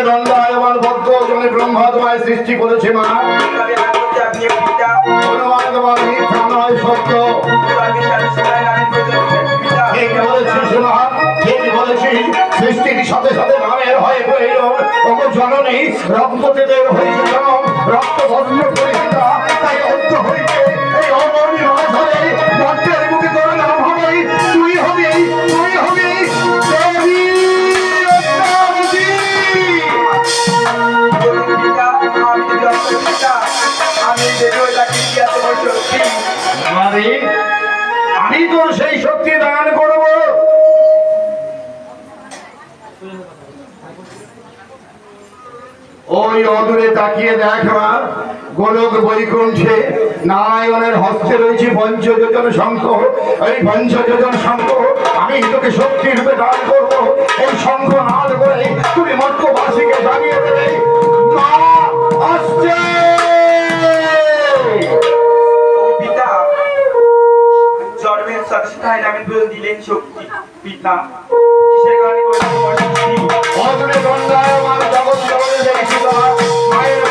দণ্ডায়মান ভক্ত জনে ব্রহ্মা তোমায় সৃষ্টি করেছে মা। অনুমান তোমার মিথ্যা নয় সত্য। ঠিক বলেছিস মা, ঠিক বলেছিস। সৃষ্টির সাথে সাথে নামের হয়ে প্রয়োজন। ওগো জননী, রক্তদের হয়েছে জনম, রক্ত ভস্ম করেছিল, তাই অর্থ হইতে এই অমরণী ধরে মর্তের মুখে তোর নাম হবে। তুই হবি, তুই হবি দেবী। আমি তোর সেই শক্তি দান করব। ওই অদূরে তাকিয়ে দেখ মা, গোলক বৈকুণ্ঠে নারায়ণের হস্তে রয়েছে পঞ্চযোজন শঙ্খ। এই পঞ্চযোজন শঙ্খ আমি তোকে শক্তি রূপে দান করব। এই শঙ্খ নাদ করে তুমি মর্ত্যবাসীকে জানিয়ে দেবে মা আসছে। জন্মের সাথে সাথে নামে দিলেন শক্তি পিতা, কিসের কারণে অদূরে গঙ্গায় আমার জগৎ জগতে দেখছি মায়ের